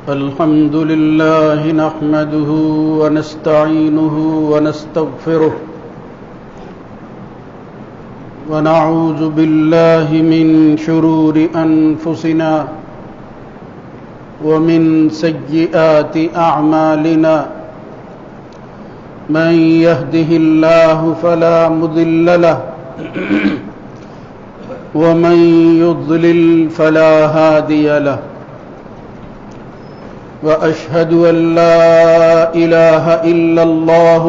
الحمد لله نحمده ونستعينه ونستغفره ونعوذ بالله من شرور أنفسنا ومن سيئات أعمالنا من يهده الله فلا مضل له ومن يضلل فلا هادي له وأشهد أن لا إله إلا الله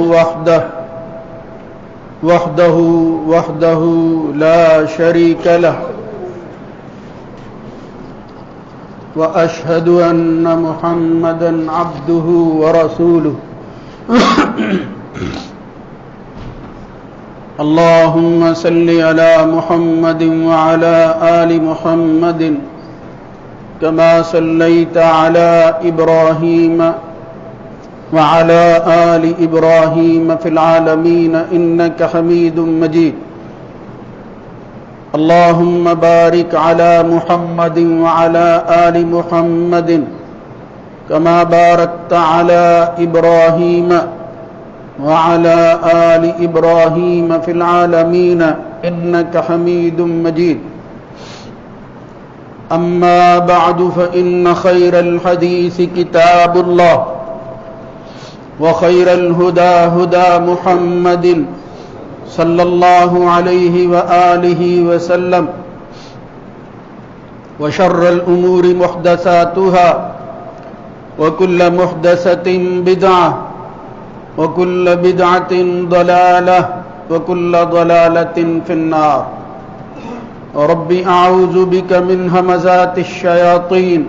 وحده لا شريك له وأشهد أن محمدا عبده ورسوله اللهم صل على محمد وعلى آل محمد كما صليت على إبراهيم وعلى آل إبراهيم في العالمين إنك حميد مجيد اللهم بارك على محمد وعلى آل محمد كما باركت على إبراهيم وعلى آل إبراهيم في العالمين إنك حميد مجيد أما بعد فإن خير الحديث كتاب الله وخير الهدى هدى محمد صلى الله عليه وآله وسلم وشر الأمور محدثاتها وكل محدثة بدعة وكل بدعة ضلالة وكل ضلالة في النار رب أعوذ بك من همزات الشياطين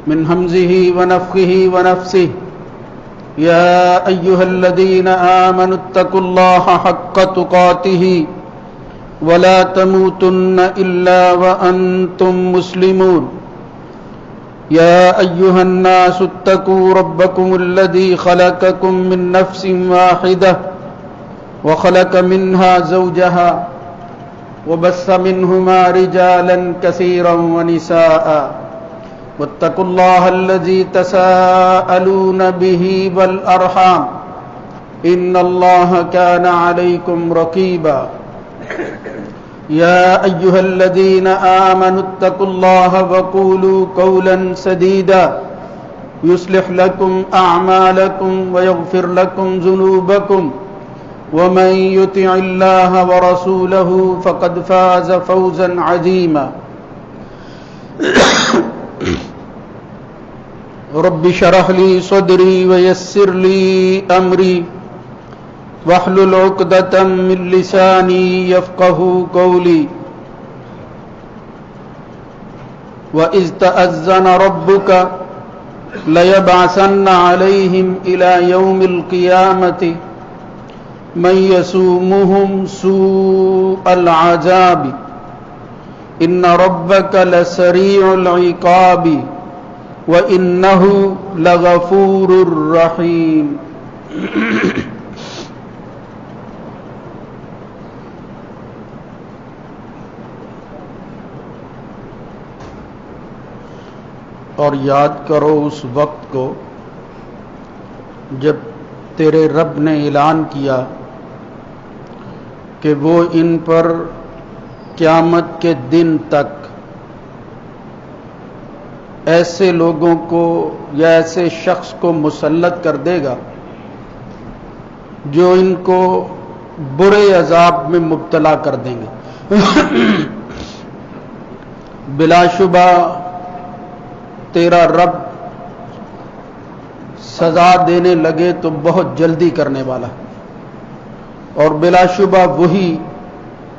من همزه ونفخه ونفسه يا أيها الذين آمنوا اتقوا الله حق تقاته ولا تموتن إلا وأنتم مسلمون يا أيها الناس اتقوا ربكم الذي خلقكم من نفس واحدة وخلق منها زوجها وبث منهما رجالا كثيرا ونساء واتقوا الله الذي تساءلون به والأرحام إن الله كان عليكم رقيبا يا أيها الذين آمنوا اتقوا الله وقولوا قولا سديدا يصلح لكم أعمالكم ويغفر لكم ذنوبكم ومن يطع الله ورسوله فقد فاز فوزا عظيما رب اشرح لي صدري ويسر لي أمري واحلل عقدة من لساني يفقهوا قولي وإذ تأذن ربك ليبعثن عليهم إلى يوم القيامة من يسومهم سوء العذاب إن ربك لسريع العقاب وإنه لغفور رحيم اور یاد کرو اس وقت کو جب تیرے رب نے اعلان کیا کہ وہ ان پر قیامت کے دن تک ایسے لوگوں کو یا ایسے شخص کو مسلط کر دے گا جو ان کو برے عذاب میں مبتلا کر دیں گے بلا شبہ تیرا رب سزا دینے لگے تو بہت جلدی کرنے والا اور بلا شبہ وہی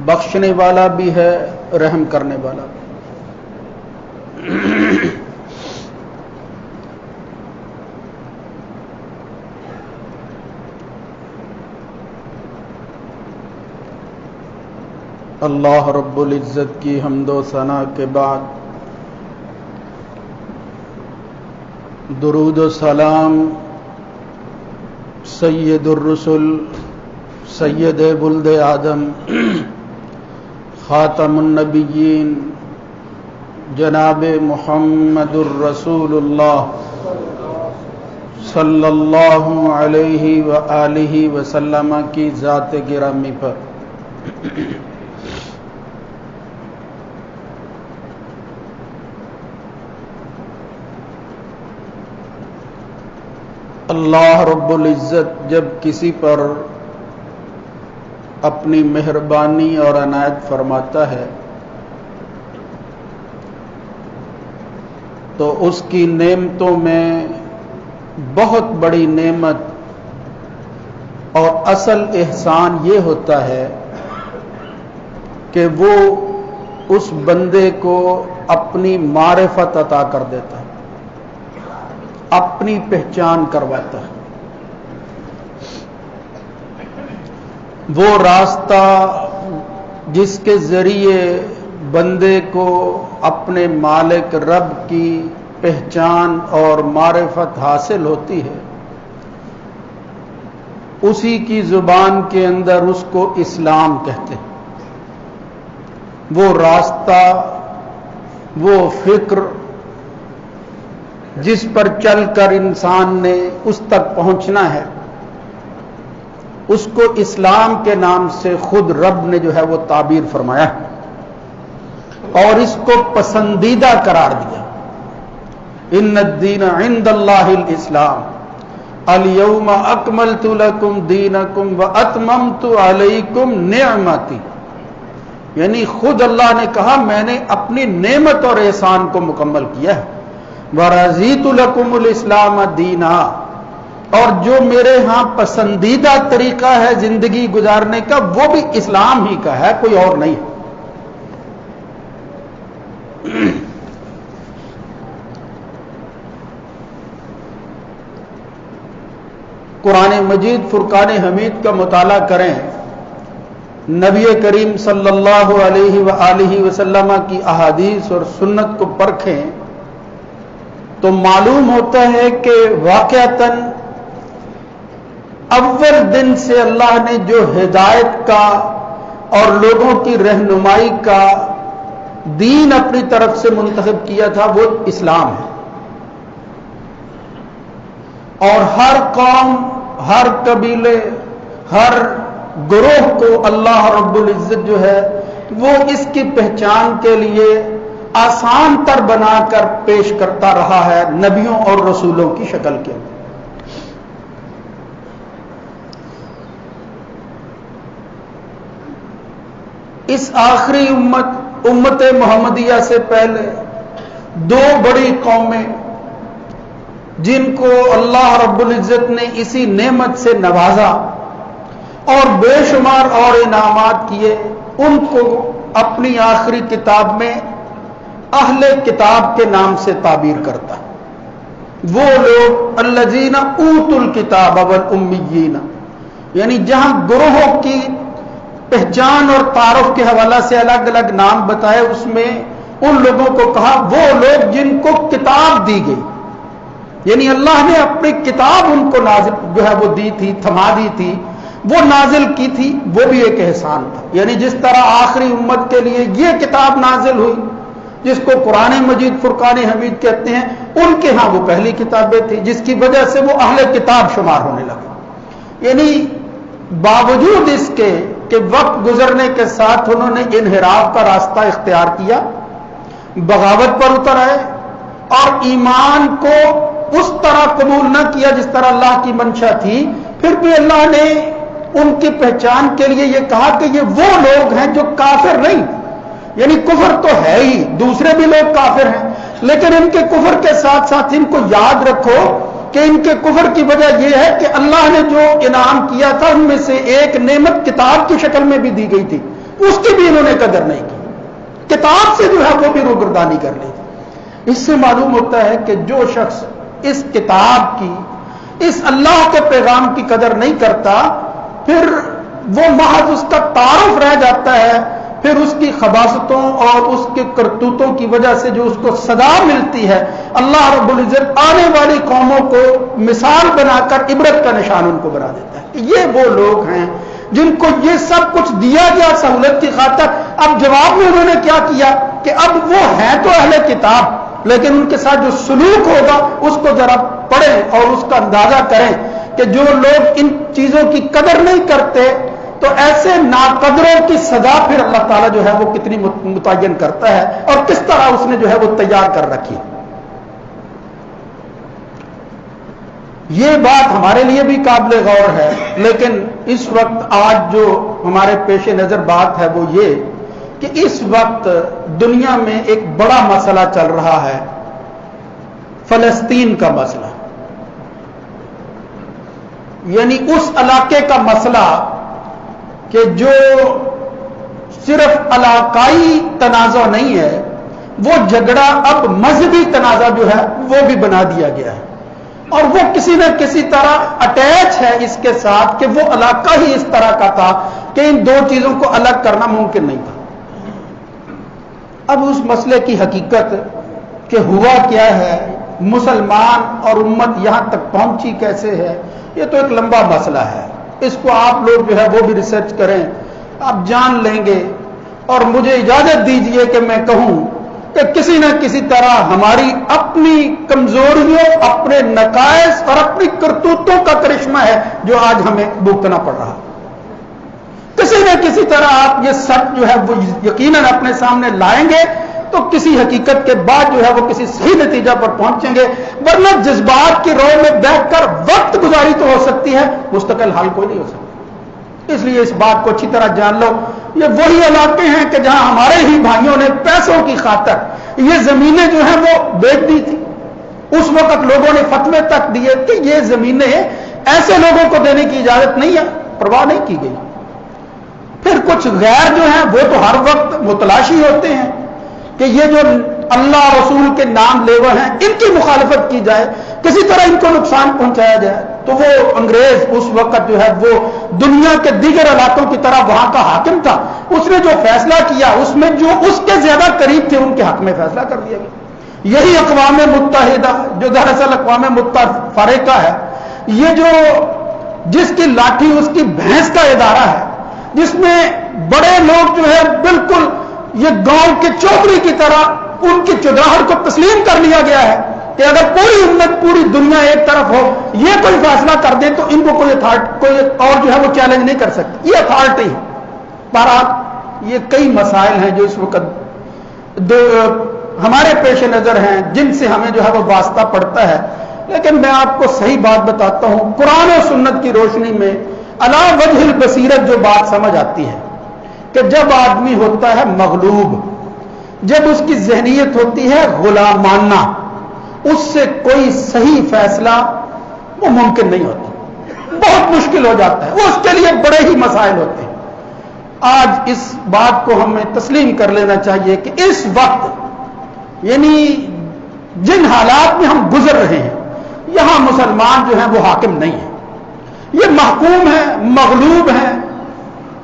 بخشنے والا بھی ہے رحم کرنے والا بھی. اللہ رب العزت کی حمد و ثنا کے بعد درود و سلام سید الرسل سید ولد آدم خاتم النبیین جناب محمد الرسول اللہ صلی اللہ علیہ وآلہ وسلم کی ذات گرامی پر اللہ رب العزت جب کسی پر اپنی مہربانی اور عنایت فرماتا ہے تو اس کی نعمتوں میں بہت بڑی نعمت اور اصل احسان یہ ہوتا ہے کہ وہ اس بندے کو اپنی معرفت عطا کر دیتا ہے، اپنی پہچان کرواتا ہے۔ وہ راستہ جس کے ذریعے بندے کو اپنے مالک رب کی پہچان اور معرفت حاصل ہوتی ہے، اسی کی زبان کے اندر اس کو اسلام کہتے ہیں۔ وہ راستہ، وہ فکر جس پر چل کر انسان نے اس تک پہنچنا ہے، اس کو اسلام کے نام سے خود رب نے جو ہے وہ تعبیر فرمایا اور اس کو پسندیدہ قرار دیا۔ ان الدین عند اللہ الاسلام الیوم اکملت لکم دینکم واتممت علیکم نعمتی، یعنی خود اللہ نے کہا میں نے اپنی نعمت اور احسان کو مکمل کیا ہے۔ وَرَضِيتُ لَكُمُ الْإِسْلَامَ دِينًا، اور جو میرے ہاں پسندیدہ طریقہ ہے زندگی گزارنے کا وہ بھی اسلام ہی کا ہے، کوئی اور نہیں ہے۔ قرآن مجید فرقان حمید کا مطالعہ کریں، نبی کریم صلی اللہ علیہ وآلہ وسلم کی احادیث اور سنت کو پرکھیں تو معلوم ہوتا ہے کہ واقعتاً اول دن سے اللہ نے جو ہدایت کا اور لوگوں کی رہنمائی کا دین اپنی طرف سے منتخب کیا تھا وہ اسلام ہے، اور ہر قوم، ہر قبیلے، ہر گروہ کو اللہ رب العزت جو ہے وہ اس کی پہچان کے لیے آسان تر بنا کر پیش کرتا رہا ہے نبیوں اور رسولوں کی شکل کے اندر۔ اس آخری امت محمدیہ سے پہلے دو بڑی قومیں جن کو اللہ رب العزت نے اسی نعمت سے نوازا اور بے شمار اور انعامات کیے، ان کو اپنی آخری کتاب میں اہل کتاب کے نام سے تعبیر کرتا ہے۔ وہ لوگ الذین اوتوا الکتاب والامیین، یعنی جہاں گروہوں کی پہچان اور تعارف کے حوالہ سے الگ الگ نام بتائے، اس میں ان لوگوں کو کہا وہ لوگ جن کو کتاب دی گئی، یعنی اللہ نے اپنی کتاب ان کو نازل جو ہے وہ دی تھی، تھما دی تھی، وہ نازل کی تھی، وہ بھی ایک احسان تھا۔ یعنی جس طرح آخری امت کے لیے یہ کتاب نازل ہوئی جس کو قرآن مجید فرقان حمید کہتے ہیں، ان کے ہاں وہ پہلی کتابیں تھیں جس کی وجہ سے وہ اہل کتاب شمار ہونے لگے۔ یعنی باوجود اس کے کہ وقت گزرنے کے ساتھ انہوں نے انحراف کا راستہ اختیار کیا، بغاوت پر اتر آئے اور ایمان کو اس طرح قبول نہ کیا جس طرح اللہ کی منشا تھی، پھر بھی اللہ نے ان کی پہچان کے لیے یہ کہا کہ یہ وہ لوگ ہیں جو کافر نہیں، یعنی کفر تو ہے ہی، دوسرے بھی لوگ کافر ہیں، لیکن ان کے کفر کے ساتھ ساتھ ان کو یاد رکھو کہ ان کے کفر کی وجہ یہ ہے کہ اللہ نے جو انعام کیا تھا ان میں سے ایک نعمت کتاب کی شکل میں بھی دی گئی تھی، اس کی بھی انہوں نے قدر نہیں کی، کتاب سے جو ہے وہ بھی روگردانی کر لی تھی۔ اس سے معلوم ہوتا ہے کہ جو شخص اس کتاب کی، اس اللہ کے پیغام کی قدر نہیں کرتا، پھر وہ محض اس کا تعارف رہ جاتا ہے، پھر اس کی خباثتوں اور اس کے کرتوتوں کی وجہ سے جو اس کو سزا ملتی ہے، اللہ رب العزت آنے والی قوموں کو مثال بنا کر عبرت کا نشان ان کو بنا دیتا ہے کہ یہ وہ لوگ ہیں جن کو یہ سب کچھ دیا گیا سہولت کی خاطر، اب جواب میں انہوں نے کیا کیا کہ اب وہ ہیں تو اہل کتاب، لیکن ان کے ساتھ جو سلوک ہوگا اس کو ذرا پڑھیں اور اس کا اندازہ کریں کہ جو لوگ ان چیزوں کی قدر نہیں کرتے تو ایسے ناقدروں کی سزا پھر اللہ تعالیٰ جو ہے وہ کتنی متعین کرتا ہے اور کس طرح اس نے جو ہے وہ تیار کر رکھی۔ یہ بات ہمارے لیے بھی قابل غور ہے، لیکن اس وقت آج جو ہمارے پیش نظر بات ہے وہ یہ کہ اس وقت دنیا میں ایک بڑا مسئلہ چل رہا ہے، فلسطین کا مسئلہ، یعنی اس علاقے کا مسئلہ کہ جو صرف علاقائی تنازع نہیں ہے، وہ جھگڑا اب مذہبی تنازع جو ہے وہ بھی بنا دیا گیا ہے، اور وہ کسی نہ کسی طرح اٹیچ ہے اس کے ساتھ کہ وہ علاقہ ہی اس طرح کا تھا کہ ان دو چیزوں کو الگ کرنا ممکن نہیں تھا۔ اب اس مسئلے کی حقیقت کہ ہوا کیا ہے، مسلمان اور امت یہاں تک پہنچی کیسے ہے، یہ تو ایک لمبا مسئلہ ہے، اس کو آپ لوگ جو ہے وہ بھی ریسرچ کریں، آپ جان لیں گے، اور مجھے اجازت دیجئے کہ میں کہوں کہ کسی نہ کسی طرح ہماری اپنی کمزوریوں، اپنے نقائص اور اپنی کرتوتوں کا کرشمہ ہے جو آج ہمیں بھگتنا پڑ رہا۔ کسی نہ کسی طرح آپ یہ سچ جو ہے وہ یقیناً اپنے سامنے لائیں گے تو کسی حقیقت کے بعد جو ہے وہ کسی صحیح نتیجہ پر پہنچیں گے، ورنہ جذبات کی رو میں بیٹھ کر وقت گزاری تو ہو سکتی ہے، مستقل حل کوئی نہیں ہو سکتا۔ اس لیے اس بات کو اچھی طرح جان لو، یہ وہی علاقے ہیں کہ جہاں ہمارے ہی بھائیوں نے پیسوں کی خاطر یہ زمینیں جو ہیں وہ بیچ دی تھی۔ اس وقت لوگوں نے فتوے تک دیے کہ یہ زمینیں ایسے لوگوں کو دینے کی اجازت نہیں ہے، پرواہ نہیں کی گئی۔ پھر کچھ غیر جو ہیں وہ تو ہر وقت متلاشی ہوتے ہیں کہ یہ جو اللہ رسول کے نام لیوا ہیں ان کی مخالفت کی جائے، کسی طرح ان کو نقصان پہنچایا جائے، تو وہ انگریز اس وقت جو ہے وہ دنیا کے دیگر علاقوں کی طرح وہاں کا حاکم تھا، اس نے جو فیصلہ کیا اس میں جو اس کے زیادہ قریب تھے ان کے حق میں فیصلہ کر دیا گیا۔ یہی اقوام متحدہ جو دراصل اقوام متفرقہ ہے، یہ جو جس کی لاٹھی اس کی بھینس کا ادارہ ہے، جس میں بڑے لوگ جو ہے بالکل یہ گاؤں کے چوبڑی کی طرح ان کی چودراہٹ کو تسلیم کر لیا گیا ہے کہ اگر پوری امت، پوری دنیا ایک طرف ہو، یہ کوئی فیصلہ کر دے تو ان کو کوئی اور جو ہے وہ چیلنج نہیں کر سکتا، یہ اتھارٹی ہے۔ بہرحال یہ کئی مسائل ہیں جو اس وقت ہمارے پیش نظر ہیں جن سے ہمیں جو ہے وہ واسطہ پڑتا ہے، لیکن میں آپ کو صحیح بات بتاتا ہوں، قرآن و سنت کی روشنی میں علی وجہ البصیرت جو بات سمجھ آتی ہے کہ جب آدمی ہوتا ہے مغلوب، جب اس کی ذہنیت ہوتی ہے غلامانہ، اس سے کوئی صحیح فیصلہ وہ ممکن نہیں ہوتا، بہت مشکل ہو جاتا ہے، وہ اس کے لیے بڑے ہی مسائل ہوتے ہیں۔ آج اس بات کو ہمیں تسلیم کر لینا چاہیے کہ اس وقت یعنی جن حالات میں ہم گزر رہے ہیں، یہاں مسلمان جو ہیں وہ حاکم نہیں ہیں، یہ محکوم ہیں، مغلوب ہیں،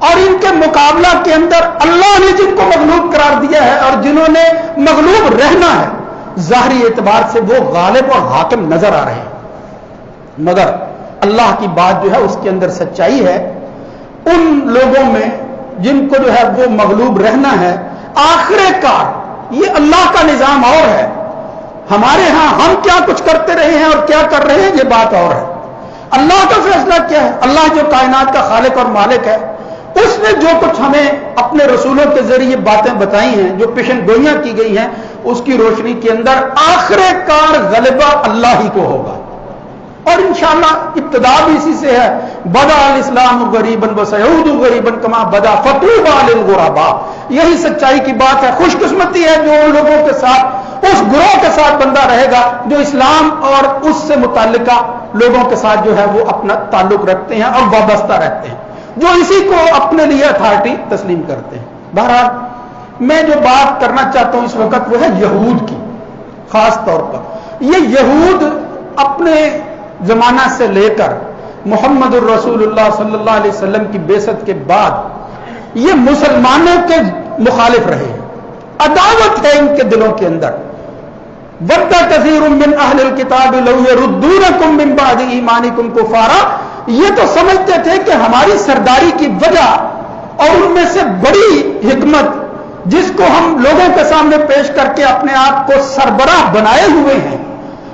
اور ان کے مقابلہ کے اندر اللہ نے جن کو مغلوب قرار دیا ہے اور جنہوں نے مغلوب رہنا ہے، ظاہری اعتبار سے وہ غالب اور حاکم نظر آ رہے ہیں، مگر اللہ کی بات جو ہے اس کے اندر سچائی ہے، ان لوگوں میں جن کو جو ہے وہ مغلوب رہنا ہے، آخر کار یہ اللہ کا نظام اور ہے، ہمارے ہاں ہم کیا کچھ کرتے رہے ہیں اور کیا کر رہے ہیں یہ بات اور ہے۔ اللہ کا فیصلہ کیا ہے؟ اللہ جو کائنات کا خالق اور مالک ہے، اس نے جو کچھ ہمیں اپنے رسولوں کے ذریعے باتیں بتائی ہیں، جو پیشن گوئیاں کی گئی ہیں، اس کی روشنی کے اندر آخر کار غلبہ اللہ ہی کو ہوگا، اور انشاءاللہ ابتدا بھی اسی سے ہے، بدا الاسلام غریباً وسیعود غریباً کما بدا فطوبى للغرباء، یہی سچائی کی بات ہے۔ خوش قسمتی ہے جو ان لوگوں کے ساتھ، اس گروہ کے ساتھ بندہ رہے گا جو اسلام اور اس سے متعلقہ لوگوں کے ساتھ جو ہے وہ اپنا تعلق رکھتے ہیں اور وابستہ رہتے ہیں، جو اسی کو اپنے لیے اتھارٹی تسلیم کرتے ہیں۔ بہرحال میں جو بات کرنا چاہتا ہوں اس وقت وہ ہے یہود کی، خاص طور پر یہ یہود اپنے زمانہ سے لے کر محمد الرسول اللہ صلی اللہ علیہ وسلم کی بعثت کے بعد یہ مسلمانوں کے مخالف رہے ہیں، عداوت ہے ان کے دلوں کے اندر۔ وَدَّ كَثِيرٌ مِّنْ أَهْلِ الْكِتَابِ لَوْ يَرُدُّونَكُم مِّن بَعْدِ إِيمَانِكُمْ كُفَّارًا یہ تو سمجھتے تھے کہ ہماری سرداری کی وجہ اور ان میں سے بڑی حکمت جس کو ہم لوگوں کے سامنے پیش کر کے اپنے آپ کو سربراہ بنائے ہوئے ہیں،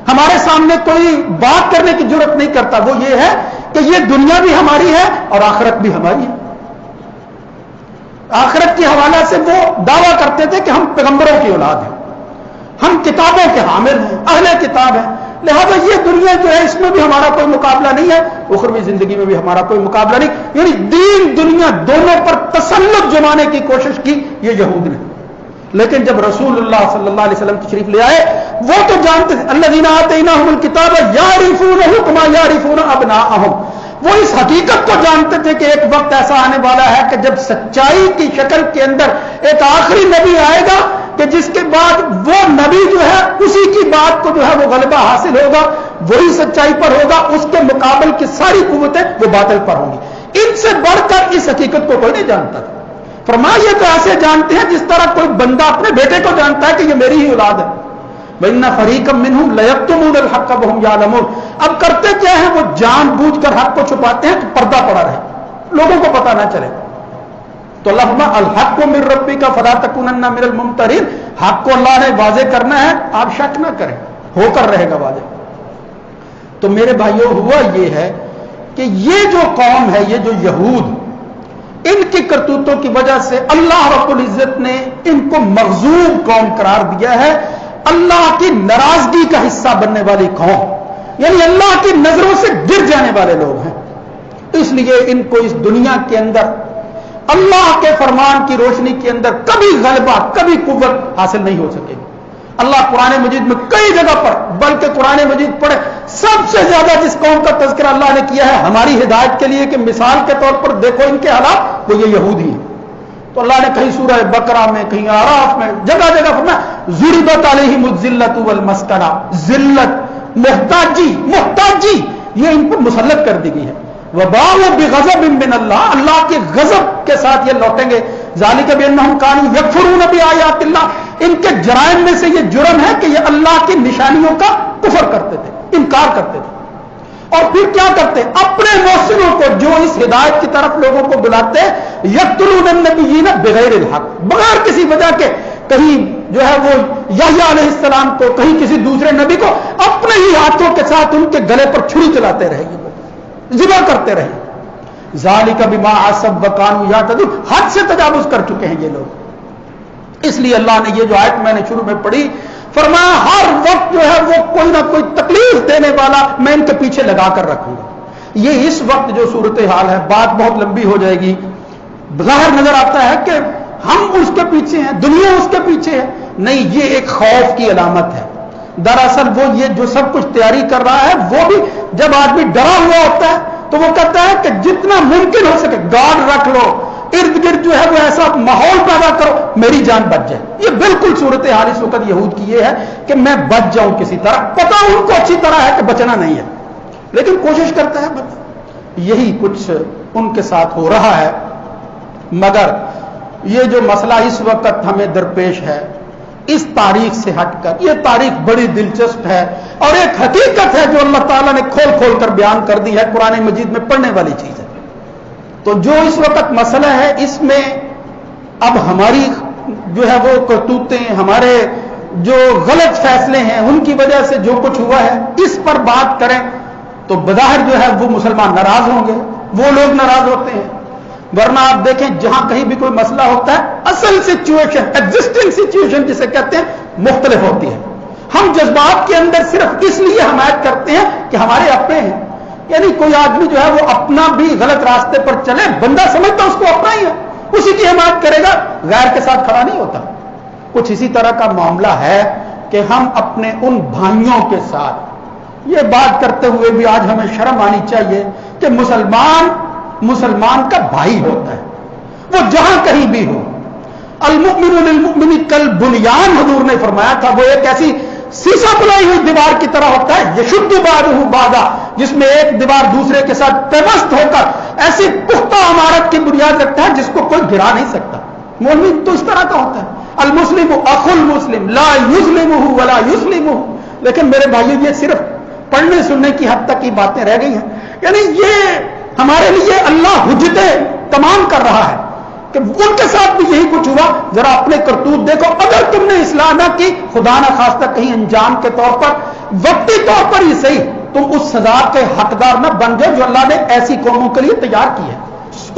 ہمارے سامنے کوئی بات کرنے کی ضرورت نہیں کرتا، وہ یہ ہے کہ یہ دنیا بھی ہماری ہے اور آخرت بھی ہماری ہے۔ آخرت کے حوالے سے وہ دعویٰ کرتے تھے کہ ہم پیغمبروں کی اولاد ہیں، ہم کتابوں کے حامل ہیں، اہل کتاب ہیں، لہذا یہ دنیا جو ہے اس میں بھی ہمارا کوئی مقابلہ نہیں ہے، اخروی زندگی میں بھی ہمارا کوئی مقابلہ نہیں، یعنی دین دنیا دونوں پر تسلط جمانے کی کوشش کی یہ یہود نے۔ لیکن جب رسول اللہ صلی اللہ علیہ وسلم تشریف لے آئے، وہ تو جانتے تھے الذین آتیناہم الکتاب یعرفونہ کما یعرفون ابناءہم، وہ اس حقیقت کو جانتے تھے کہ ایک وقت ایسا آنے والا ہے کہ جب سچائی کی شکل کے اندر ایک آخری نبی آئے گا کہ جس کے بعد وہ نبی جو ہے اسی کی بات کو جو ہے وہ غلبہ حاصل ہوگا، وہی سچائی پر ہوگا، اس کے مقابل کی ساری قوتیں وہ باطل پر ہوں گی۔ ان سے بڑھ کر اس حقیقت کو کوئی نہیں جانتا تھا۔ فرمایا یہ تو ایسے جانتے ہیں جس طرح کوئی بندہ اپنے بیٹے کو جانتا ہے کہ یہ میری ہی اولاد ہے۔ وَإِنَّ فَرِيقًا مِّنْهُمْ لَيَكْتُمُونَ الْحَقَّ وَهُمْ يَعْلَمُونَ، اب کرتے کیا ہیں، وہ جان بوجھ کر حق کو چھپاتے ہیں کہ پردہ پڑا رہے، لوگوں کو پتہ نہ چلے۔ تو اللہ فرمایا الحق من ربک فلا تکونن من الممترین، حق کو اللہ نے واضح کرنا ہے، آپ شک نہ کریں، ہو کر رہے گا واضح۔ تو میرے بھائیوں ہوا یہ ہے کہ یہ جو قوم ہے، یہ جو یہود، ان کی کرتوتوں کی وجہ سے اللہ رب العزت نے ان کو مغضوب قوم قرار دیا ہے، اللہ کی ناراضگی کا حصہ بننے والی قوم، یعنی اللہ کی نظروں سے گر جانے والے لوگ ہیں۔ اس لیے ان کو اس دنیا کے اندر اللہ کے فرمان کی روشنی کے اندر کبھی غلبہ، کبھی قوت حاصل نہیں ہو سکے گی۔ اللہ قرآن مجید میں کئی جگہ پر، بلکہ قرآن مجید پڑھے سب سے زیادہ جس قوم کا تذکرہ اللہ نے کیا ہے ہماری ہدایت کے لیے کہ مثال کے طور پر دیکھو ان کے حالات، وہ یہ یہودی ہیں۔ تو اللہ نے کہیں سورہ بقرہ میں، کہیں آراف میں، جگہ جگہ فرمایا ضربت علیہم الذلۃ والمسکنہ، ذلت، محتاجی یہ ان پر مسلط کر دی گئی ہے۔ وباءوا بغضب من اللہ، اللہ کے غضب کے ساتھ یہ لوٹیں گے۔ ذالک بانہم کانوا یکفرون بآیات اللہ، ان کے جرائم میں سے یہ جرم ہے کہ یہ اللہ کی نشانیوں کا کفر کرتے تھے، انکار کرتے تھے۔ اور پھر کیا کرتے؟ اپنے محسنوں کو جو اس ہدایت کی طرف لوگوں کو بلاتے، یقتلون النبیین بغیر الحق، بغیر کسی وجہ کے، کہیں جو ہے وہ یحییٰ علیہ السلام کو، کہیں کسی دوسرے نبی کو اپنے ہی ہاتھوں کے ساتھ ان کے گلے پر چھری چلاتے رہے، ذبح کرتے رہے۔ ذالک بما عصوا وکانوا یعتدون، حد سے تجاوز کر چکے ہیں یہ لوگ۔ اس لیے اللہ نے یہ جو آیت میں نے شروع میں پڑھی، فرمایا ہر وقت جو ہے وہ کوئی نہ کوئی تکلیف دینے والا میں ان کے پیچھے لگا کر رکھوں گا۔ یہ اس وقت جو صورتحال ہے، بات بہت لمبی ہو جائے گی، ظاہر نظر آتا ہے کہ ہم اس کے پیچھے ہیں، دنیا اس کے پیچھے ہے، نہیں، یہ ایک خوف کی علامت ہے۔ دراصل وہ یہ جو سب کچھ تیاری کر رہا ہے، وہ بھی جب آدمی ڈرا ہوا ہوتا ہے تو وہ کہتا ہے کہ جتنا ممکن ہو سکے گارڈ رکھ لو، ارد گرد جو ہے وہ ایسا ماحول پیدا کرو میری جان بچ جائے۔ یہ بالکل صورتحال اس وقت یہود کی یہ ہے کہ میں بچ جاؤں کسی طرح، پتہ ان کو اچھی طرح ہے کہ بچنا نہیں ہے، لیکن کوشش کرتا ہے بچ۔ یہی کچھ ان کے ساتھ ہو رہا ہے۔ مگر یہ جو مسئلہ اس وقت ہمیں درپیش ہے، اس تاریخ سے ہٹ کر، یہ تاریخ بڑی دلچسپ ہے اور ایک حقیقت ہے جو اللہ تعالیٰ نے کھول کھول کر بیان کر دی ہے، قرآن مجید میں پڑھنے والی چیز ہے۔ تو جو اس وقت مسئلہ ہے، اس میں اب ہماری جو ہے وہ کرتوتیں، ہمارے جو غلط فیصلے ہیں، ان کی وجہ سے جو کچھ ہوا ہے، اس پر بات کریں تو بظاہر جو ہے وہ مسلمان ناراض ہوں گے، وہ لوگ ناراض ہوتے ہیں۔ ورنہ آپ دیکھیں جہاں کہیں بھی کوئی مسئلہ ہوتا ہے، اصل سچویشن، ایگزسٹنگ سچویشن جسے کہتے ہیں، مختلف ہوتی ہے۔ ہم جذبات کے اندر صرف اس لیے حمایت کرتے ہیں کہ ہمارے اپنے ہیں، یعنی کوئی آدمی جو ہے وہ اپنا بھی غلط راستے پر چلے، بندہ سمجھتا اس کو اپنا ہی ہے، اسی کی حمایت کرے گا، غیر کے ساتھ کھڑا نہیں ہوتا۔ کچھ اسی طرح کا معاملہ ہے کہ ہم اپنے ان بھائیوں کے ساتھ یہ بات کرتے ہوئے بھی آج ہمیں شرم آنی چاہیے کہ مسلمان کا بھائی ہوتا ہے، وہ جہاں کہیں بھی ہو۔ المؤمن للمؤمن کالبنیان حضور نے فرمایا تھا، وہ ایک ایسی سیسا بلائی ہوئی دیوار کی طرح ہوتا ہے، یشد بعضہ بعضا، جس میں ایک دیوار دوسرے کے ساتھ پیوست ہو کر ایسی پختہ عمارت کی بنیاد رکھتا ہے جس کو کوئی گرا نہیں سکتا۔ مومن تو اس طرح کا ہوتا ہے، المسلم اخو المسلم لا یظلمہ ولا یظلمہ۔ لیکن میرے بھائیو، یہ صرف پڑھنے سننے کی حد تک کی باتیں رہ گئی ہیں، یعنی یہ ہمارے لیے اللہ حجتیں تمام کر رہا ہے کہ ان کے ساتھ بھی یہی کچھ ہوا. ذرا اپنے کرتوت دیکھو. اگر تم نے اصلاح نہ کی، خدا نہ خواستہ کہیں انجام کے طور پر وقتی طور پر ہی صحیح تم اس سزا کے حقدار نہ بن جاؤ جو اللہ نے ایسی قوموں کے لیے تیار کی ہے.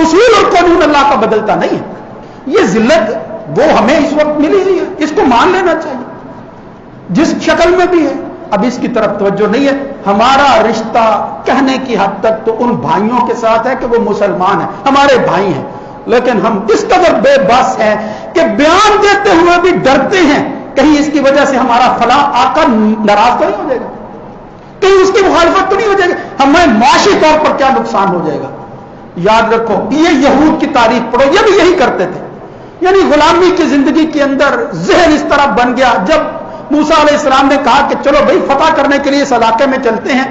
اصول اور قانون اللہ کا بدلتا نہیں ہے. یہ ذلت وہ ہمیں اس وقت ملی ہوئی ہے، اس کو مان لینا چاہیے جس شکل میں بھی ہے. اب اس کی طرف توجہ نہیں ہے. ہمارا رشتہ کہنے کی حد تک تو ان بھائیوں کے ساتھ ہے کہ وہ مسلمان ہیں، ہمارے بھائی ہیں، لیکن ہم اس قدر بے بس ہیں کہ بیان دیتے ہوئے بھی ڈرتے ہیں کہیں اس کی وجہ سے ہمارا فلاں آقا ناراض تو نہیں ہو جائے گا، کہیں اس کی مخالفت تو نہیں ہو جائے گی، ہمیں معاشی طور پر کیا نقصان ہو جائے گا. یاد رکھو یہ یہود کی تاریخ پڑھو، یہ بھی یہی کرتے تھے. یعنی غلامی کی زندگی کے اندر ذہن اس طرح بن گیا. جب موسیٰ علیہ السلام نے کہا کہ چلو بھائی فتح کرنے کے لیے اس علاقے میں چلتے ہیں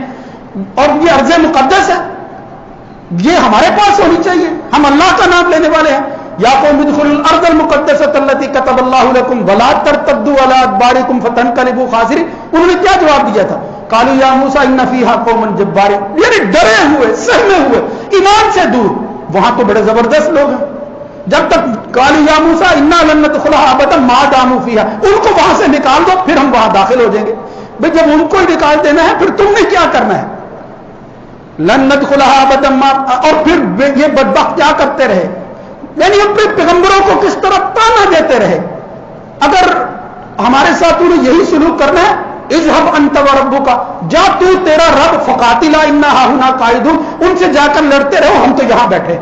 اور یہ ارض مقدس ہے، یہ ہمارے پاس ہونی چاہیے، ہم اللہ کا نام لینے والے ہیں. یا قوم ادخلوا الارض المقدسۃ التي كتب الله لكم ولا ترتدوا على ادباركم فتنقلبوا خاسرين. انہوں نے کیا جواب دیا تھا؟ قالوا یا موسیٰ ان فیہا قوما جبارین. یعنی ڈرے ہوئے، سہمے ہوئے، ایمان سے دور. وہاں تو بڑے زبردست لوگ ہیں. جب تک قالوا یا موسیٰ انا لن ندخلها ابدا ما داموا فیہا، ان کو وہاں سے نکال دو پھر ہم وہاں داخل ہو جائیں گے. بھئی جب ان کو ہی نکال دینا ہے پھر تم نے کیا کرنا ہے؟ لن ندخلها ابدا ما. اور پھر یہ بدبخت کیا کرتے رہے؟ یعنی اپنے پیغمبروں کو کس طرح تانا دیتے رہے. اگر ہمارے ساتھ انہیں یہی سلوک کرنا ہے، اذهب انت وربک، جا تو تیرا رب، فقاتلا انا ہاہنا قاعدون، ان سے جا کر لڑتے رہو، ہم تو یہاں بیٹھے.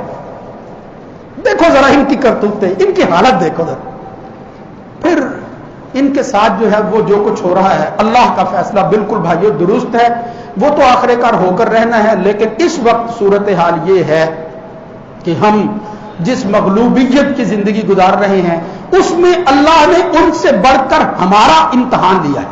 دیکھو ذرا ان کی کرتوتیں، ان کی حالت دیکھو ذرا. پھر ان کے ساتھ جو ہے وہ جو کچھ ہو رہا ہے، اللہ کا فیصلہ بالکل بھائیو درست ہے، وہ تو آخر کار ہو کر رہنا ہے. لیکن اس وقت صورتحال یہ ہے کہ ہم جس مغلوبیت کی زندگی گزار رہے ہیں اس میں اللہ نے ان سے بڑھ کر ہمارا امتحان لیا ہے.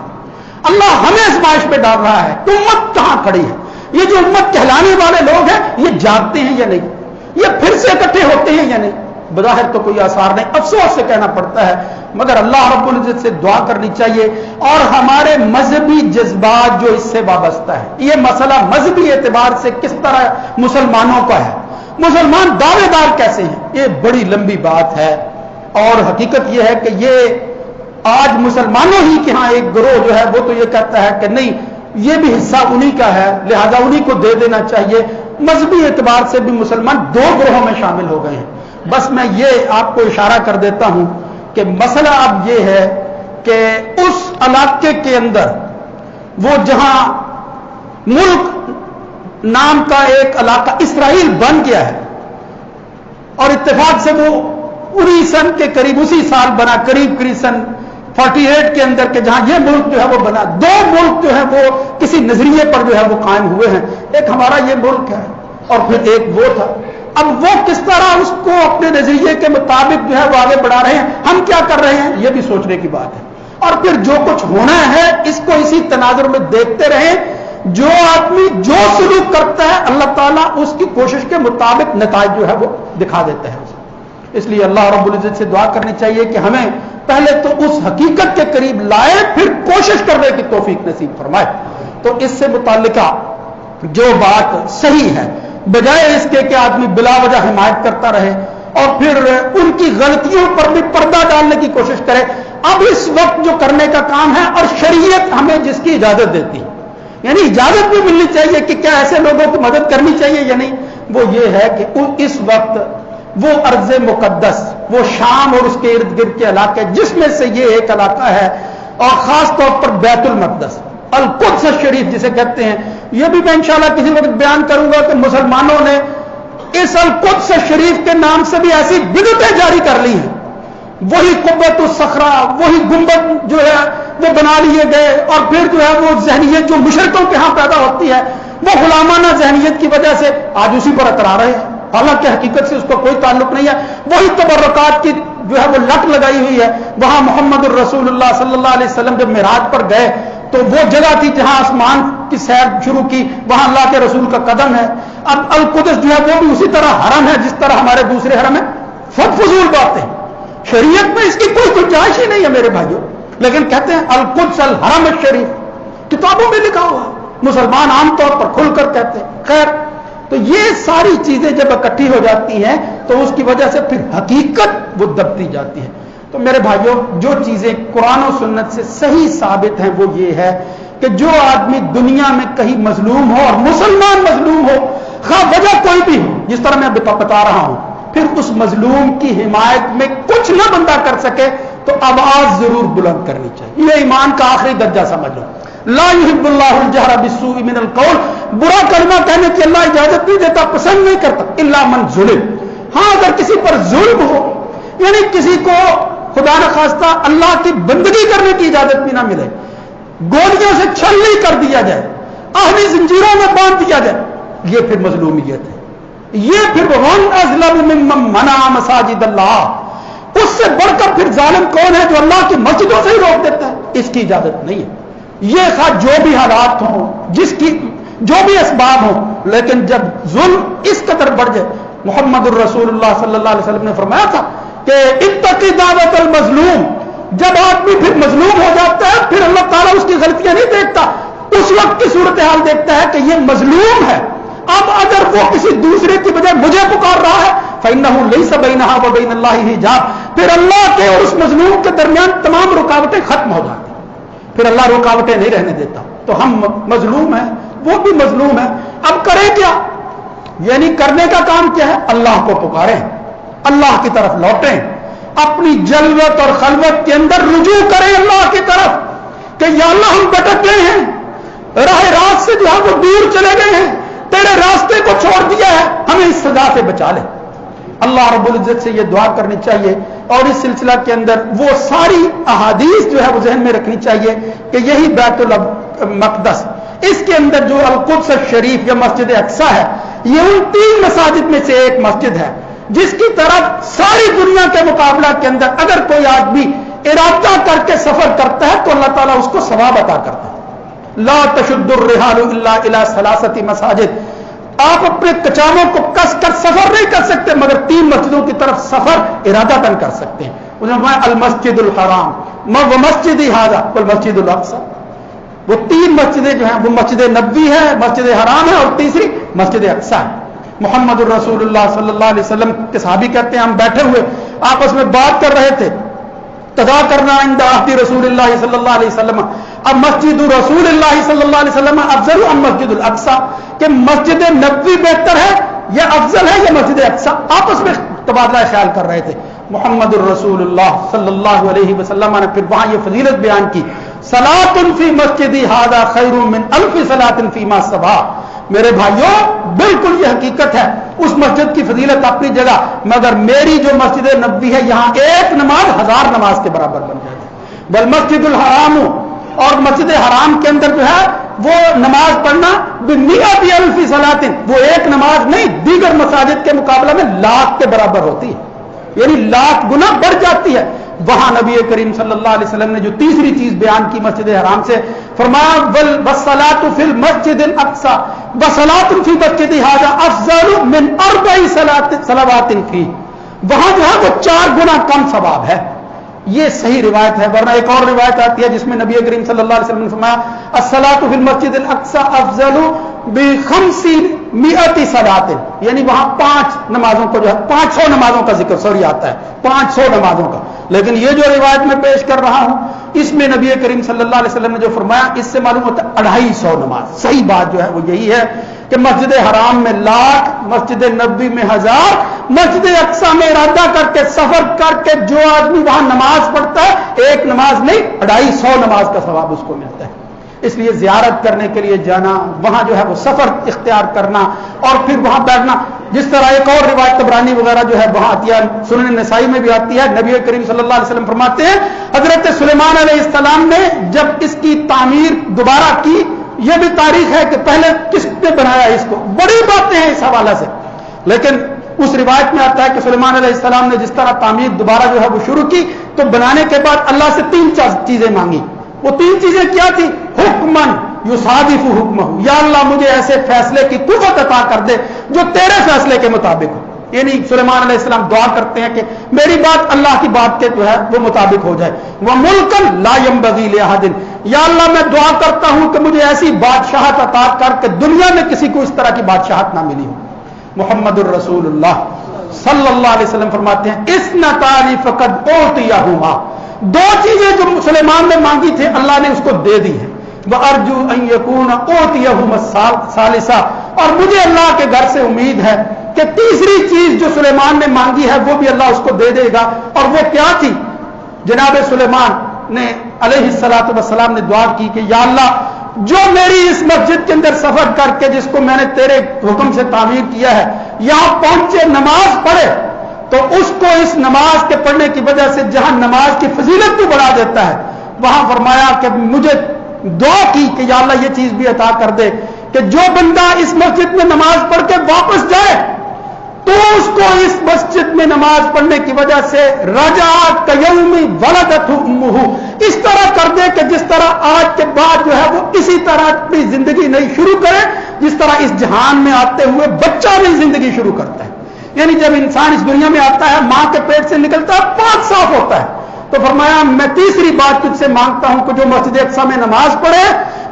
اللہ ہمیں آزمائش پہ ڈال رہا ہے. امت کہاں کھڑی ہے؟ یہ جو امت کہلانے والے لوگ ہیں یہ جاگتے ہیں یا نہیں؟ یہ پھر سے اکٹھے ہوتے ہیں یا نہیں؟ بظاہر تو کوئی آثار نہیں، افسوس سے کہنا پڑتا ہے. مگر اللہ رب العزت سے دعا کرنی چاہیے. اور ہمارے مذہبی جذبات جو اس سے وابستہ ہے، یہ مسئلہ مذہبی اعتبار سے کس طرح مسلمانوں کا ہے، مسلمان دعوے دار کیسے ہیں، یہ بڑی لمبی بات ہے. اور حقیقت یہ ہے کہ یہ آج مسلمانوں ہی کے ہاں ایک گروہ جو ہے وہ تو یہ کہتا ہے کہ نہیں یہ بھی حصہ انہی کا ہے لہذا انہی کو دے دینا چاہیے. مذہبی اعتبار سے بھی مسلمان دو گروہوں میں شامل ہو گئے ہیں. بس میں یہ آپ کو اشارہ کر دیتا ہوں کہ مسئلہ اب یہ ہے کہ اس علاقے کے اندر وہ جہاں ملک نام کا ایک علاقہ اسرائیل بن گیا ہے اور اتفاق سے وہ 19 سن کے قریب اسی سال بنا، قریب سن 48 کے اندر کہ جہاں یہ ملک جو ہے وہ بنا. دو ملک جو ہے وہ کسی نظریے پر جو ہے وہ قائم ہوئے ہیں. ایک ہمارا یہ ملک ہے اور پھر ایک وہ تھا. اب وہ کس طرح اس کو اپنے نظریے کے مطابق جو ہے وہ آگے بڑھا رہے ہیں، ہم کیا کر رہے ہیں، یہ بھی سوچنے کی بات ہے. اور پھر جو کچھ ہونا ہے اس کو اسی تناظر میں دیکھتے رہیں. جو آدمی جو سلوک کرتا ہے اللہ تعالیٰ اس کی کوشش کے مطابق نتائج جو ہے وہ دکھا دیتا ہے. اس لیے اللہ رب العزت سے دعا کرنی چاہیے کہ ہمیں پہلے تو اس حقیقت کے قریب لائے پھر کوشش کرنے کی توفیق نصیب فرمائے. تو اس سے متعلقہ جو بات صحیح ہے، بجائے اس کے کہ آدمی بلا وجہ حمایت کرتا رہے اور پھر ان کی غلطیوں پر بھی پردہ ڈالنے کی کوشش کرے. اب اس وقت جو کرنے کا کام ہے اور شریعت ہمیں جس کی اجازت دیتی ہے، یعنی اجازت بھی ملنی چاہیے کہ کیا ایسے لوگوں کی مدد کرنی چاہیے یا نہیں، وہ یہ ہے کہ اس وقت وہ ارض مقدس، وہ شام اور اس کے ارد گرد کے علاقے جس میں سے یہ ایک علاقہ ہے اور خاص طور پر بیت المقدس القدس شریف جسے کہتے ہیں، یہ بھی میں انشاءاللہ کسی وقت بیان کروں گا کہ مسلمانوں نے اس القدس شریف کے نام سے بھی ایسی بدعتیں جاری کر لی ہیں. وہی قبۃ الصخرہ، وہی گنبد جو ہے وہ بنا لیے گئے اور پھر جو ہے وہ ذہنیت جو مشرکوں کے ہاں پیدا ہوتی ہے وہ غلامانہ ذہنیت کی وجہ سے آج اسی پر اترا رہے ہیں، حالانکہ حقیقت سے اس کو کوئی تعلق نہیں ہے. وہی تبرکات کی جو ہے وہ لٹ لگائی ہوئی ہے. وہاں محمد الرسول اللہ صلی اللہ علیہ وسلم جب معراج پر گئے تو وہ جگہ تھی جہاں آسمان کی سیر شروع کی، وہاں اللہ کے رسول کا قدم ہے. اب القدس جو ہے وہ بھی اسی طرح حرم ہے جس طرح ہمارے دوسرے حرم ہیں. فضول باتیں، شریعت میں اس کی کوئی گنجائش ہی نہیں ہے میرے بھائیوں. لیکن کہتے ہیں القدس الحرم الشریف، کتابوں میں لکھا ہوا، مسلمان عام طور پر کھل کر کہتے ہیں. خیر تو یہ ساری چیزیں جب اکٹھی ہو جاتی ہیں تو اس کی وجہ سے پھر حقیقت وہ دبتی جاتی ہے. تو میرے بھائیوں، جو چیزیں قرآن و سنت سے صحیح ثابت ہیں وہ یہ ہے کہ جو آدمی دنیا میں کہیں مظلوم ہو اور مسلمان مظلوم ہو، خواہ وجہ کوئی بھی ہو، جس طرح میں بتا رہا ہوں، پھر اس مظلوم کی حمایت میں کچھ نہ بندہ کر سکے تو آواز ضرور بلند کرنی چاہیے. یہ ایمان کا آخری درجہ سمجھ لو. لا يحب اللہ الجہر بالسوء من القول، برا کلمہ کہنے کی اللہ اجازت نہیں دیتا، پسند نہیں کرتا. الا من ظلم، ہاں اگر کسی پر ظلم ہو، یعنی کسی کو خدا نخواستہ اللہ کی بندگی کرنے کی اجازت بھی نہ ملے، گولیوں سے چھلنی کر دیا جائے، آہنی زنجیروں میں باندھ دیا جائے، یہ پھر مظلومیت ہے. یہ پھر ومن اظلم ممن منع مساجد اللہ، اس سے بڑھ کر پھر ظالم کون ہے جو اللہ کی مسجدوں سے ہی روک دیتا ہے؟ اس کی اجازت نہیں ہے. یہ خواہ جو بھی حالات ہوں، جس کی جو بھی اسباب ہوں، لیکن جب ظلم اس قدر بڑھ جائے، محمد الرسول اللہ صلی اللہ علیہ وسلم نے فرمایا تھا کہ اتقی دعوت المظلوم، جب آدمی پھر مظلوم ہو جاتا ہے پھر اللہ تعالیٰ اس کی غلطیاں نہیں دیکھتا، اس وقت کی صورتحال دیکھتا ہے کہ یہ مظلوم ہے. اب اگر وہ کسی دوسرے کی بجائے مجھے پکار رہا ہے فإنه ليس بينها وبين الله حجاب، پھر اللہ کے اور اس مظلوم کے درمیان تمام رکاوٹیں ختم ہو جاتی ہیں، پھر اللہ رکاوٹیں نہیں رہنے دیتا. تو ہم مظلوم ہیں، وہ بھی مظلوم ہے. اب کریں کیا؟ یعنی کرنے کا کام کیا ہے؟ اللہ کو پکاریں، اللہ کی طرف لوٹیں، اپنی جلوت اور خلوت کے اندر رجوع کریں اللہ کی طرف کہ یا اللہ ہم بھٹک گئے ہیں، راہ راست سے جو ہے وہ دور چلے گئے ہیں، تیرے راستے کو چھوڑ دیا ہے، ہمیں اس سزا سے بچا لے. اللہ رب العزت سے یہ دعا کرنی چاہیے. اور اس سلسلہ کے اندر وہ ساری احادیث جو ہے وہ ذہن میں رکھنی چاہیے کہ یہی بیت المقدس، اس کے اندر جو القدس الشریف یا مسجد اقصی ہے، یہ ان 3 مساجد میں سے ایک مسجد ہے جس کی طرف ساری دنیا کے مقابلہ کے اندر اگر کوئی آدمی ارادہ کر کے سفر کرتا ہے تو اللہ تعالیٰ اس کو ثواب عطا کرتا ہے. لا تشد الرحال الا الى 3 مساجد، آپ اپنے کچاموں کو کس کر سفر نہیں کر سکتے مگر 3 مسجدوں کی طرف سفر ارادہ کر سکتے ہیں. المسجد الحرام ومسجد هذا والمسجد الاقصی، وہ 3 مسجدیں جو ہیں وہ مسجد نبوی ہے، مسجد حرام ہے اور تیسری مسجد اقصی ہے. محمد الرسول اللہ صلی اللہ علیہ وسلم کے صحابی کہتے ہیں ہم بیٹھے ہوئے آپس میں بات کر رہے تھے، قضا کرنا عند عہد رسول اللہ صلی اللہ علیہ وسلم، اب مسجد رسول اللہ صلی اللہ علیہ وسلم افضل ام مسجد الاقصی، کہ مسجد نبوی بہتر ہے یا افضل ہے یا مسجد اقصی، آپس میں تبادلہ خیال کر رہے تھے. محمد الرسول اللہ صلی اللہ علیہ وسلم نے پھر وہاں یہ فضیلت بیان کی، صلاۃ فی مسجدی ھذا خیر من 1000 صلاۃ فیما سوا. میرے بھائیوں بالکل یہ حقیقت ہے، اس مسجد کی فضیلت اپنی جگہ، مگر میری جو مسجد نبوی ہے یہاں ایک نماز 1000 نماز کے برابر بن جاتی ہے. بل مسجد الحرام، اور مسجد حرام کے اندر جو ہے وہ نماز پڑھنا بمئۃ الف صلاۃ، وہ ایک نماز نہیں دیگر مساجد کے مقابلہ میں 1,00,000 کے برابر ہوتی ہے، یعنی 1,00,000 گنا بڑھ جاتی ہے. وہاں نبی کریم صلی اللہ علیہ وسلم نے جو تیسری چیز بیان کی مسجد حرام سے، فرمایا والصلاۃ فی المسجد الاقصی وصلاۃ فی مسجد ھذا افضل من 4 صلوات فی، وہاں جو ہے وہ 4 گنا کم ثواب ہے. یہ صحیح روایت ہے، ورنہ ایک اور روایت آتی ہے جس میں نبی کریم صلی اللہ علیہ وسلم نے فرمایا الصلاۃ فی المسجد الاقصی افضل ب500 صلاۃ، یعنی وہاں 5 نمازوں کو جو ہے 500 نمازوں کا ذکر آتا ہے، 500 نمازوں کا. لیکن یہ جو روایت میں پیش کر رہا ہوں اس میں نبی کریم صلی اللہ علیہ وسلم نے جو فرمایا اس سے معلوم ہوتا ہے 250 نماز. صحیح بات جو ہے وہ یہی ہے کہ مسجد حرام میں 1,00,000، مسجد نبوی میں 1000، مسجد اقصی میں ارادہ کر کے سفر کر کے جو آدمی وہاں نماز پڑھتا ہے ایک نماز نہیں 250 نماز کا ثواب اس کو ملتا ہے. اس لیے زیارت کرنے کے لیے جانا، وہاں جو ہے وہ سفر اختیار کرنا اور پھر وہاں بیٹھنا، جس طرح ایک اور روایت طبرانی وغیرہ جو ہے وہاں آتی ہے، سنن نسائی میں بھی آتی ہے، نبی کریم صلی اللہ علیہ وسلم فرماتے ہیں حضرت سلیمان علیہ السلام نے جب اس کی تعمیر دوبارہ کی، یہ بھی تاریخ ہے کہ پہلے کس نے بنایا اس کو، بڑی باتیں ہیں اس حوالے سے، لیکن اس روایت میں آتا ہے کہ سلیمان علیہ السلام نے جس طرح تعمیر دوبارہ جو ہے وہ شروع کی تو بنانے کے بعد اللہ سے 3 چیزیں مانگی. وہ 3 چیزیں کیا تھی؟ حکمن یصادف حکمہ، یا اللہ مجھے ایسے فیصلے کی قوت عطا کر دے جو تیرے فیصلے کے مطابق ہو. یعنی سلیمان علیہ السلام دعا کرتے ہیں کہ میری بات اللہ کی بات کے جو ہے وہ مطابق ہو جائے. وَمُلْكًا لَا يَنبَغِي لِأَحَدٍ، یا اللہ میں دعا کرتا ہوں کہ مجھے ایسی بادشاہت عطا کر کہ دنیا میں کسی کو اس طرح کی بادشاہت نہ ملی ہو. محمد الرسول اللہ صلی اللہ علیہ وسلم فرماتے ہیں اثنتان فقد اوتیہما، دو چیزیں جو سلیمان نے مانگی تھی اللہ نے اس کو دے دی ہیں، وارجو ان یکون اوتیہما الثالثہ، اور مجھے اللہ کے گھر سے امید ہے کہ تیسری چیز جو سلیمان نے مانگی ہے وہ بھی اللہ اس کو دے دے گا۔ اور وہ کیا تھی؟ جناب سلیمان نے علیہ الصلوۃ والسلام نے دعا کی کہ یا اللہ جو میری اس مسجد کے اندر سفر کر کے جس کو میں نے تیرے حکم سے تعمیر کیا ہے یہاں پہنچے نماز پڑھے تو اس کو اس نماز کے پڑھنے کی وجہ سے جہاں نماز کی فضیلت کو بڑھا دیتا ہے وہاں فرمایا کہ مجھے دعا کی کہ یا اللہ یہ چیز بھی عطا کر دے کہ جو بندہ اس مسجد میں نماز پڑھ کے واپس جائے تو اس کو اس مسجد میں نماز پڑھنے کی وجہ سے رجعت کیومی ولدتہ امہ، اس طرح کر دے کہ جس طرح آج کے بعد جو ہے وہ اسی طرح اپنی زندگی نہیں شروع کرے جس طرح اس جہان میں آتے ہوئے بچہ بھی زندگی شروع کرتا ہے۔ یعنی جب انسان اس دنیا میں آتا ہے ماں کے پیٹ سے نکلتا ہے پاک صاف ہوتا ہے، تو فرمایا میں تیسری بات تجھ سے مانگتا ہوں کہ جو مسجد اقصی میں نماز پڑھے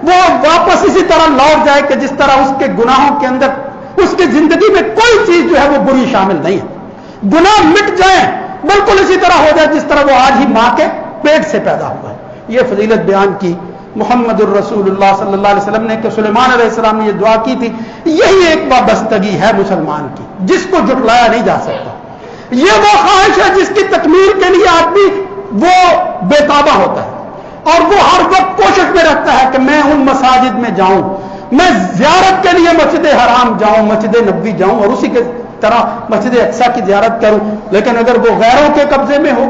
وہ واپس اسی طرح لوٹ جائے کہ جس طرح اس کے گناہوں کے اندر اس کی زندگی میں کوئی چیز جو ہے وہ بری شامل نہیں ہے، گناہ مٹ جائیں بالکل اسی طرح ہو جائے جس طرح وہ آج ہی ماں کے پیٹ سے پیدا ہوا ہے۔ یہ فضیلت بیان کی محمد الرسول اللہ صلی اللہ علیہ وسلم نے کہ سلیمان علیہ السلام نے یہ دعا کی تھی۔ یہی ایک وابستگی ہے مسلمان کی جس کو جھٹلایا نہیں جا سکتا، یہ وہ خواہش ہے جس کی تکمیل کے لیے آدمی وہ بےتابہ ہوتا ہے اور وہ ہر وقت کوشش میں رکھتا ہے کہ میں ان مساجد میں جاؤں، میں زیارت کے لیے مسجد حرام جاؤں، مسجد نبوی جاؤں اور اسی کے طرح مسجد اقصی کی زیارت کروں، لیکن اگر وہ غیروں کے قبضے میں ہو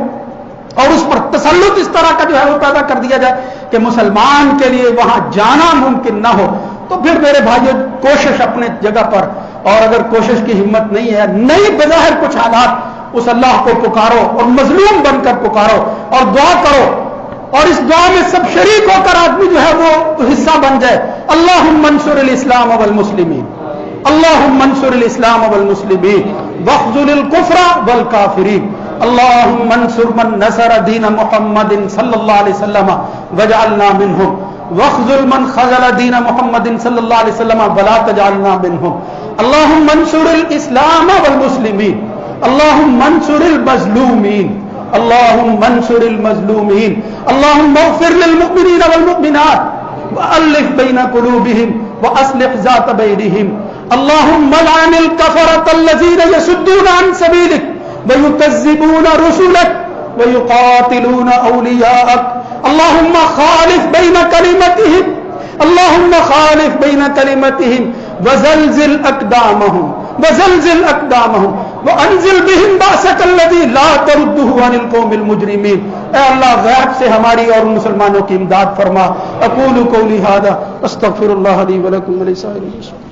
اور اس پر تسلط اس طرح کا جو ہے وہ پیدا کر دیا جائے کہ مسلمان کے لیے وہاں جانا ممکن نہ ہو، تو پھر میرے بھائیو کوشش اپنے جگہ پر، اور اگر کوشش کی ہمت نہیں ہے، نہیں بظاہر کچھ حالات، اس اللہ کو پکارو اور مظلوم بن کر پکارو اور دعا کرو، اور اس دعا میں سب شریک ہو کر آدمی جو ہے وہ حصہ بن جائے۔ اللہم انصر الاسلام والمسلمین، اللہم انصر الاسلام والمسلمین واخذل الکفر والکافرین، اللہم انصر من نصر دین محمد صلی اللہ علیہ وسلم وجعلنا منہم، واخذل من خذل دین محمد صلی اللہ علیہ وسلم ولا تجعلنا منہم، اللہم انصر الاسلام والمسلمین، اللہم انصر المظلومین، اللہم انصر المظلومین، اللہم اغفر للمؤمنین والمؤمنات وألف بین قلوبہم وأصلح ذات بینہم، اللہم لعن الکفرة الذین یصدون عن سبیلک ویکذبون رسلک ویقاتلون اولیاءک، اللہم خالف بین کلمتہم، اللہم خالف بین کلمتہم وزلزل اقدامہم وزلزل اقدامہم وانزل بہم باسک الذی لا تردہ عن القوم المجرمین۔ اے اللہ غیب سے ہماری اور مسلمانوں کی امداد فرما۔ اقول قولی ھذا استغفر اللہ لی ولکم ولسائر المسلمین۔